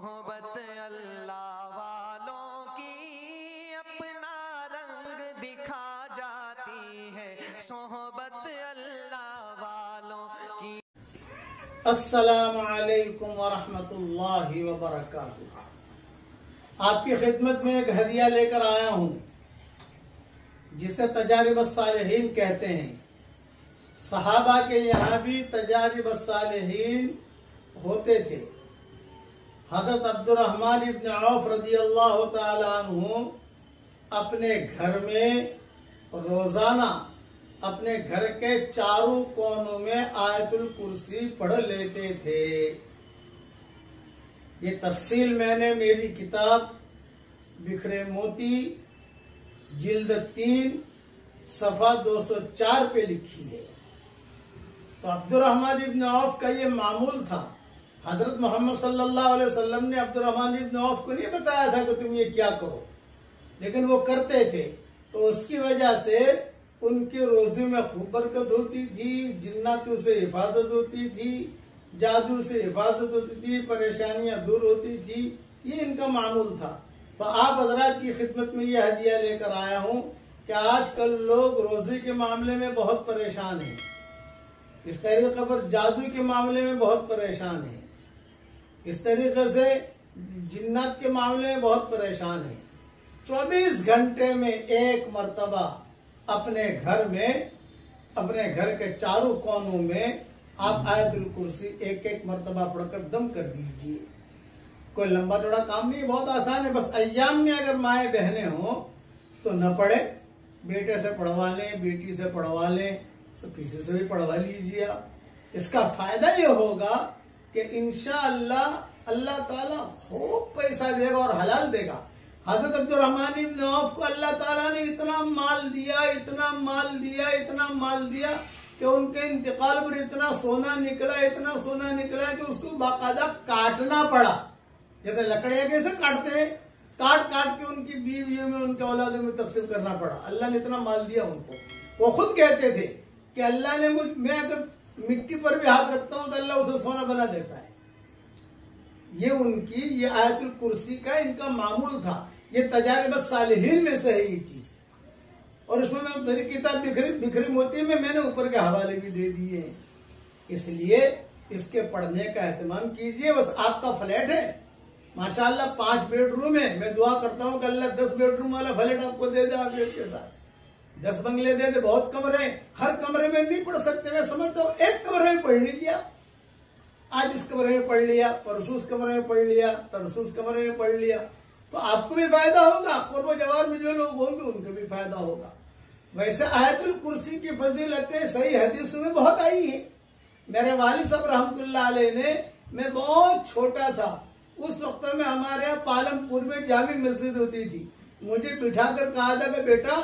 सोहबत अल्लाह वालों की अपना रंग दिखा जाती है, सोहबत अल्लाह वालों की। अस्सलामु अलैकुम वरहमतुल्लाहि वबरकातुहू। आपकी खिदमत में एक हदिया लेकर आया हूँ जिसे तजारिब सालिहीन कहते हैं। सहाबा के यहाँ भी तजारिब सालिहीन होते थे। हजरत अब्दुर्रहमान इब्न औफ रज़ियल्लाहु ताला अन्हु अपने घर में रोजाना अपने घर के चारों कोनों में आयतुल कुर्सी पढ़ लेते थे। ये तफसील मैंने मेरी किताब बिखरे मोती जिल्द 3 सफा 204 पे लिखी है। तो अब्दुर्रहमान इब्न औफ का ये मामूल था। हजरत मोहम्मद सल्लल्लाहु अलैहि वसल्लम ने अब्दुर्रहमान इब्न औफ को नहीं बताया था कि तुम ये क्या करो, लेकिन वो करते थे। तो उसकी वजह से उनकी रोजी में खूब बरकत होती थी, जिन्नातों से हिफाजत होती थी, जादू से हिफाजत होती थी, परेशानियां दूर होती थी। ये इनका मामूल था। तो आप हजरात की खिदमत में ये हदिया लेकर आया हूँ कि आजकल लोग रोजी के मामले में बहुत परेशान हैं, इस तरीके पर जादू के मामले में बहुत परेशान है, इस तरीके से जिन्नात के मामले में बहुत परेशान है। 24 घंटे में एक मर्तबा अपने घर में, अपने घर के चारों कोनों में आप आयतुल कुर्सी एक एक मर्तबा पढ़कर दम कर दीजिए। कोई लंबा चौड़ा काम नहीं, बहुत आसान है। बस अय्याम में अगर माए बहने हो तो न पढ़े, बेटे से पढ़वा लें, बेटी से पढ़वा लें, किसी से भी पढ़वा लीजिए। इसका फायदा ये होगा कि इंशाअल्लाह अल्लाह ताला खूब पैसा देगा और हलाल देगा। हजरत अब्दुर्रहमान इब्न औफ को अल्लाह ताला ने इतना माल दिया, इतना माल दिया, इतना माल दिया कि उनके इंतकाल पर इतना सोना निकला, इतना सोना निकला कि उसको बाकायदा काटना पड़ा। जैसे लकड़ियां कैसे काटते हैं, काट काट के उनकी बीवियों में, उनके औलादों में तकसीम करना पड़ा। अल्लाह ने इतना माल दिया उनको। वो खुद कहते थे कि अल्लाह ने मैं अगर मिट्टी पर भी हाथ रखता हूं तो अल्लाह उसे सोना बना देता है। ये उनकी ये आयतुल कुर्सी का इनका मामूल था। ये तजारिब सालिहीन में से है ये चीज। और उसमें मैं मेरी किताब बिखरी मोती में मैंने ऊपर के हवाले भी दे दिए हैं। इसलिए इसके पढ़ने का एहतमाम कीजिए। बस आपका फ्लैट है माशाअल्लाह 5 बेडरूम है, मैं दुआ करता हूँ कि अल्लाह 10 बेडरूम वाला फ्लैट आपको दे दे, आप के साथ 10 बंगले दे दे। बहुत कमरे, हर कमरे में नहीं पढ़ सकते, मैं समझता हूँ एक कमरे में पढ़ लीजिए। आज इस कमरे में पढ़ लिया, परसों इस कमरे में पढ़ लिया, तरसों इस कमरे में पढ़ लिया, तो आपको भी फायदा होगा, कुर्ब जवार में जो लोग होंगे उनको भी फायदा होगा। वैसे आयतुल कुर्सी की फजीलतें सही हदीसों में बहुत आई है। मेरे वालिद साहब रहमतुल्लाह अलैह ने, मैं बहुत छोटा था उस वक्त में, हमारे यहाँ पालमपुर में जामी मस्जिद होती थी। मुझे बिठाकर कहा था कि बेटा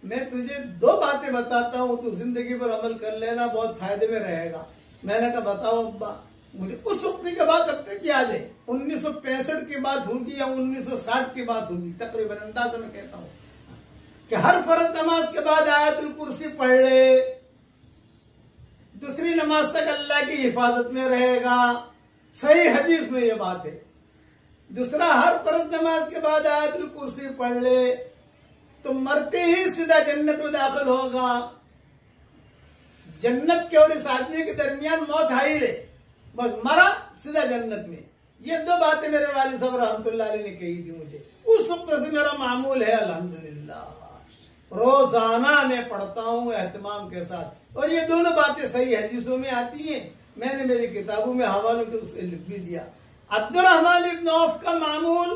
मैं तुझे 2 बातें बताता हूँ, तू जिंदगी पर अमल कर लेना, बहुत फायदे में रहेगा। मैंने कहा बताओ अब्बा। मुझे उस वक्त की बात अब तक याद है, 1965 की बात होगी या 1960 की बात होगी, तकरीबन अंदाजा में कहता हूँ कि हर फर्ज नमाज के बाद आयतुल कुर्सी पढ़ ले, दूसरी नमाज तक अल्लाह की हिफाजत में रहेगा। सही हदीस में ये बात है। दूसरा, हर फर्ज नमाज के बाद आयतुल कुर्सी पढ़ ले तो मरते ही सीधा जन्नत में दाखिल होगा। जन्नत के और इस आदमी के दरमियान मौत हाई है, बस मरा सीधा जन्नत में। ये 2 बातें मेरे वालिद साहब रहमतुल्लाह अलैह ने कही थी मुझे। उस वक्त से मेरा मामूल है अल्हम्दुलिल्लाह, रोजाना मैं पढ़ता हूँ एहतमाम के साथ। और ये दोनों बातें सही हदीसों में आती हैं, मैंने मेरी किताबों में हवालों के उससे लिख भी दिया। अब्दुर्रहमान इब्न औफ का मामूल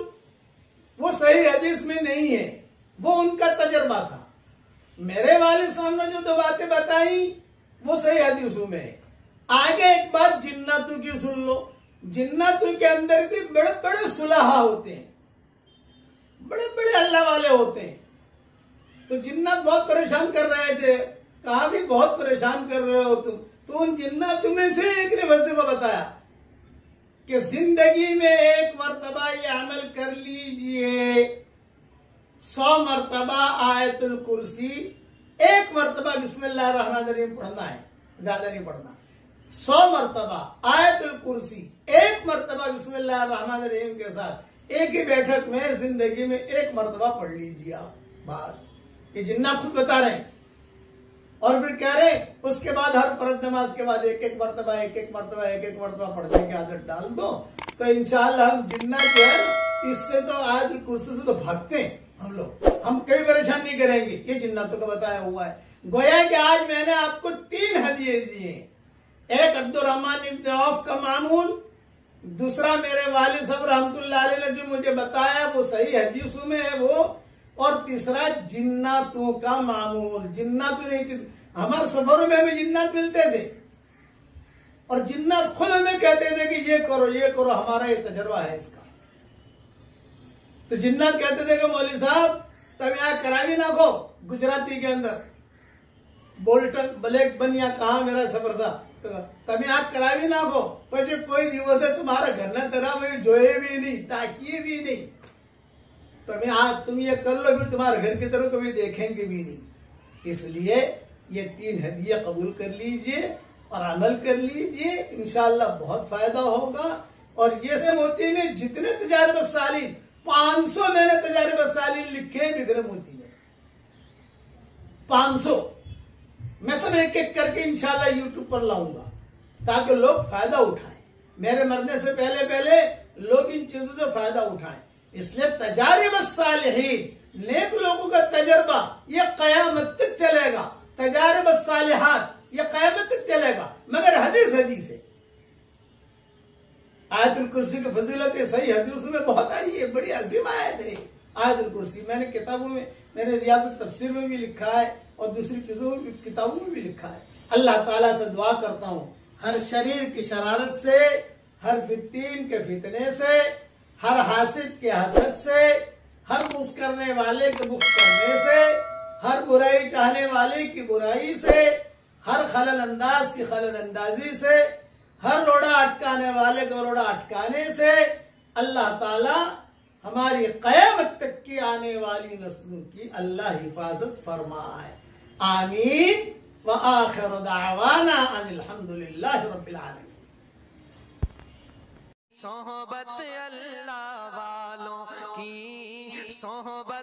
वो सही हदीस में नहीं है, वो उनका तजर्बा था। मेरे वालिद साहब ने जो 2 बातें बताई वो सही हदीसों में है। आगे एक बात जिन्नातों की सुन लो। जिन्नातों के अंदर भी बड़े बड़े सुलहा होते हैं, बड़े बड़े अल्लाह वाले होते हैं। तो जिन्नात बहुत परेशान कर रहे थे, कहा भी बहुत परेशान कर रहे हो तुम। तो उन जिन्नातों में से एक ने वजीफा बताया कि जिंदगी में एक मर्तबा ये अमल कर लीजिए, 100 मर्तबा आयतुल कुर्सी, 1 मर्तबा बिस्मिल्लाहिर्रहमानिर्रहीम पढ़ना है, ज्यादा नहीं पढ़ना। 100 मरतबा आयतुल कुर्सी, 1 मरतबा बिस्मिल्लाहिर्रहमानिर्रहीम के साथ एक ही बैठक में जिंदगी में 1 मरतबा पढ़ लीजिए आप। बस ये जिन्ना खुद बता रहे हैं। और फिर कह रहे उसके बाद हर फर्ज नमाज के बाद एक एक मरतबा पढ़ने की आदत डाल दो, तो इंशाअल्लाह हम जिन्ना जो है इससे तो आयतुल कुर्सी से तो भागते हैं हम लोग, हम कभी परेशान नहीं करेंगे। ये जिन्नातों का बताया हुआ है। गोया कि आज मैंने आपको 3 हदिये दिए, एक अब्दुर्रहमान इब्न औफ का मामूल, दूसरा मेरे वालिद साहब रहमतुल्लाह अलैह ने जो मुझे बताया वो सही हदीसों में है वो, और तीसरा जिन्नातों का मामूल। जिन्नातों नहीं, हमारे सफरों में हमें जिन्नात मिलते थे और जिन्नात खुद हमें कहते थे कि ये करो, हमारा ये तजर्बा है इसका। तो जिन्नात कहते थे कि मौलवी साहब तब यहाँ करावी ना खो, गुजराती के अंदर बोल्टन ब्लैक बनिया कहा मेरा सफर था, तो तब यहाँ करावी ना खो, પછી कोई दिवस है तुम्हारा घर न तरह में जोए भी नहीं, ताकिए भी नहीं, तुम ये कर लो, फिर तुम्हारे घर की तरफ कभी देखेंगे भी नहीं। इसलिए ये 3 हदिया कबूल कर लीजिए और अमल कर लीजिए, इंशाअल्लाह बहुत फायदा होगा। और ये से मोती में जितने तजारबत सालीन 500 मैंने तजारबत सालीन लिखे बिखरे मोती में, 500 मैं सब एक एक करके इंशाअल्लाह यूट्यूब पर लाऊंगा ताकि लोग फायदा उठाएं। मेरे मरने से पहले लोग इन चीजों से फायदा उठाएं। इसलिए तजारिब सालिहीन, नेक लोगों का तजर्बा ये कयामत तक चलेगा, तजारिब सालिहात ये कयामत तक चलेगा, मगर हदीस है। आयतुल कुर्सी की फजीलत सही हदीसों में बहुत आई है, बड़ी अजीम आयत है आयतुल कुर्सी। मैंने किताबों में, मैंने रियाज़ुत तफसीर में भी लिखा है और दूसरी चीजों में किताबों में भी लिखा है। अल्लाह ताला से दुआ करता हूँ हर शरीर की शरारत से, हर फितीन के फितने से, हर हासिद के हसद से, हर बुग़्ज़ करने वाले के बुग़्ज़ करने से, हर बुराई चाहने वाले की बुराई से, हर खलल अंदाज की खलल अंदाजी से, हर रोड़ा अटकाने वाले को रोड़ा अटकाने से अल्लाह ताला हमारी क़यामत तक की आने वाली नस्लों की अल्लाह हिफाजत फरमाए। आमीन व आखिर दावाना अनिल हम्दुलिल्लाहि रब्बिल आलमीन। सोहबत अल्लाह वालों की सोहबत